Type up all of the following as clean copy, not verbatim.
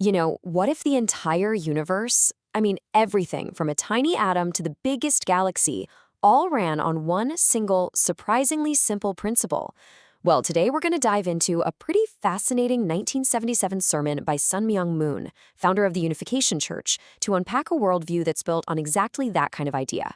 What if the entire universe, I mean, everything from a tiny atom to the biggest galaxy, all ran on one single, surprisingly simple principle? Well, today we're going to dive into a pretty fascinating 1977 sermon by Sun Myung Moon, founder of the Unification Church, to unpack a worldview that's built on exactly that kind of idea.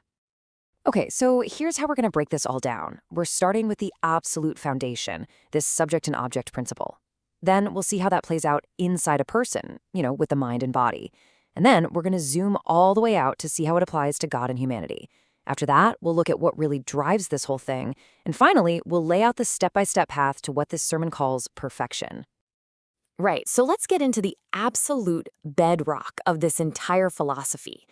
Okay, so here's how we're going to break this all down. We're starting with the absolute foundation, this subject and object principle. Then we'll see how that plays out inside a person, with the mind and body. And then we're going to zoom all the way out to see how it applies to God and humanity. After that, we'll look at what really drives this whole thing. And finally, we'll lay out the step-by-step path to what this sermon calls perfection. Right, so let's get into the absolute bedrock of this entire philosophy.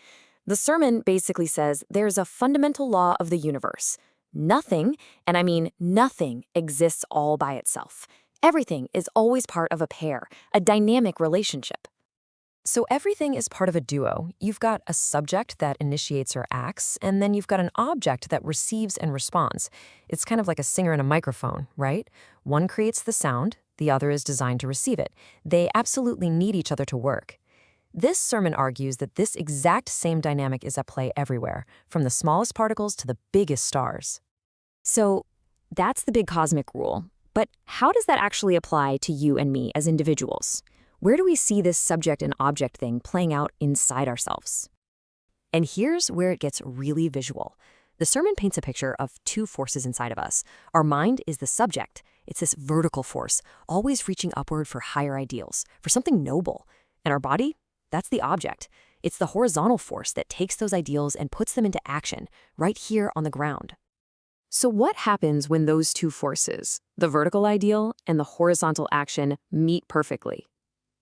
The sermon basically says there's a fundamental law of the universe. Nothing, and I mean nothing, exists all by itself. Everything is always part of a pair, a dynamic relationship. So everything is part of a duo. You've got a subject that initiates or acts, and then you've got an object that receives and responds. It's kind of like a singer and a microphone, right? One creates the sound, the other is designed to receive it. They absolutely need each other to work. This sermon argues that this exact same dynamic is at play everywhere, from the smallest particles to the biggest stars. So that's the big cosmic rule. But how does that actually apply to you and me as individuals? Where do we see this subject and object thing playing out inside ourselves? And here's where it gets really visual. The sermon paints a picture of two forces inside of us. Our mind is the subject. It's this vertical force, always reaching upward for higher ideals, for something noble. And our body? That's the object. It's the horizontal force that takes those ideals and puts them into action, right here on the ground. So what happens when those two forces, the vertical ideal and the horizontal action, meet perfectly?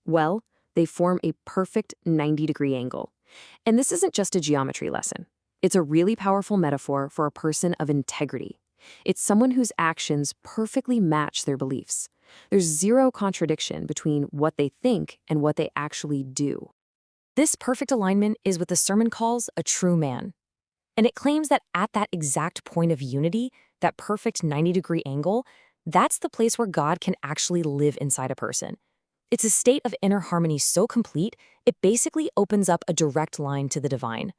Well, they form a perfect 90-degree angle. And this isn't just a geometry lesson. It's a really powerful metaphor for a person of integrity. It's someone whose actions perfectly match their beliefs. There's zero contradiction between what they think and what they actually do. This perfect alignment is what the sermon calls a true man. And it claims that at that exact point of unity, that perfect 90-degree angle, that's the place where God can actually live inside a person. It's a state of inner harmony so complete, it basically opens up a direct line to the divine.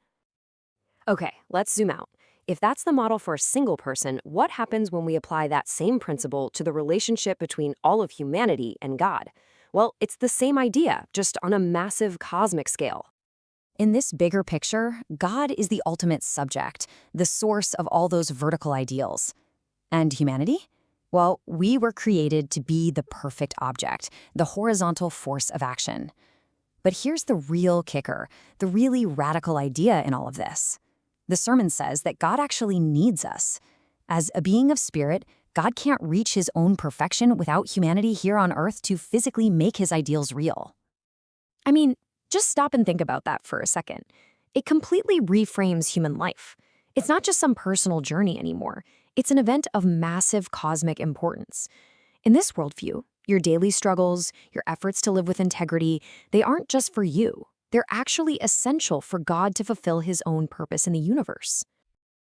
Okay, let's zoom out. If that's the model for a single person, what happens when we apply that same principle to the relationship between all of humanity and God? Well, it's the same idea, just on a massive cosmic scale. In this bigger picture, God is the ultimate subject, the source of all those vertical ideals. And humanity? Well, we were created to be the perfect object, the horizontal force of action. But here's the real kicker, the really radical idea in all of this. The sermon says that God actually needs us. As a being of spirit, God can't reach his own perfection without humanity here on earth to physically make his ideals real. I mean, just stop and think about that for a second. It completely reframes human life. It's not just some personal journey anymore. It's an event of massive cosmic importance. In this worldview, your daily struggles, your efforts to live with integrity, they aren't just for you. They're actually essential for God to fulfill his own purpose in the universe.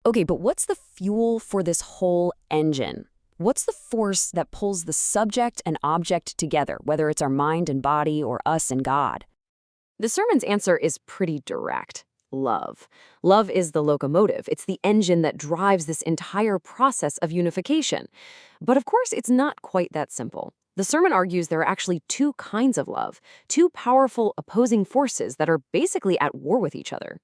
Okay, but what's the fuel for this whole engine? What's the force that pulls the subject and object together, whether it's our mind and body or us and God? The sermon's answer is pretty direct. Love. Love is the locomotive. It's the engine that drives this entire process of unification. But of course, it's not quite that simple. The sermon argues there are actually two kinds of love, two powerful opposing forces that are basically at war with each other.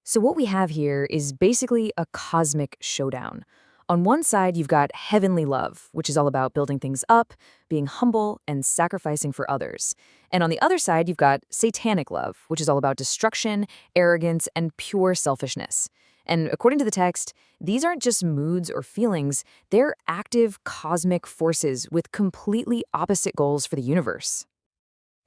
So what we have here is basically a cosmic showdown. On one side, you've got heavenly love, which is all about building things up, being humble, and sacrificing for others. And on the other side, you've got satanic love, which is all about destruction, arrogance, and pure selfishness. And according to the text, these aren't just moods or feelings, they're active cosmic forces with completely opposite goals for the universe.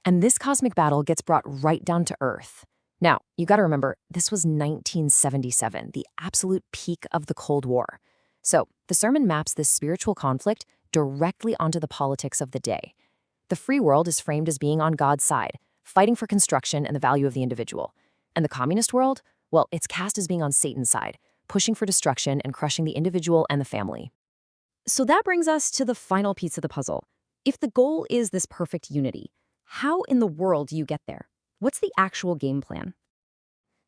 And this cosmic battle gets brought right down to Earth. Now, you gotta remember, this was 1977, the absolute peak of the Cold War. So, the sermon maps this spiritual conflict directly onto the politics of the day. The free world is framed as being on God's side, fighting for construction and the value of the individual. And the communist world? Well, it's cast as being on Satan's side, pushing for destruction and crushing the individual and the family. So that brings us to the final piece of the puzzle. If the goal is this perfect unity, How in the world do you get there? What's the actual game plan?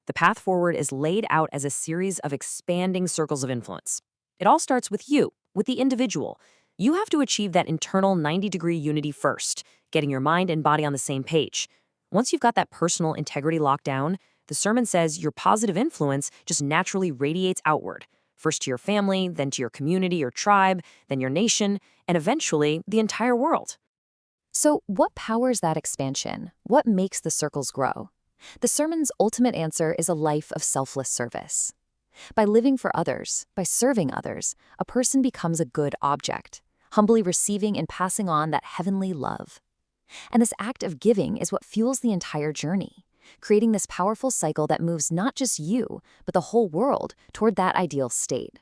The path forward is laid out as a series of expanding circles of influence. It all starts with you, with the individual. You have to achieve that internal 90-degree unity first, getting your mind and body on the same page. Once you've got that personal integrity locked down, the sermon says your positive influence just naturally radiates outward, first to your family, then to your community or tribe, then your nation, and eventually the entire world. So, what powers that expansion? What makes the circles grow? The sermon's ultimate answer is a life of selfless service. By living for others, by serving others, a person becomes a good object, humbly receiving and passing on that heavenly love. And this act of giving is what fuels the entire journey, creating this powerful cycle that moves not just you, but the whole world toward that ideal state.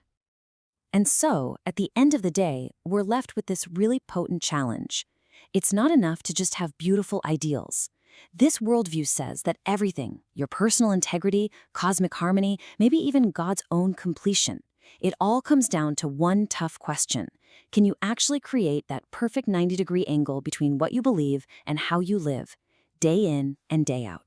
And so, at the end of the day, we're left with this really potent challenge. It's not enough to just have beautiful ideals. This worldview says that everything, your personal integrity, cosmic harmony, maybe even God's own completion, it all comes down to one tough question. Can you actually create that perfect 90-degree angle between what you believe and how you live, day in and day out?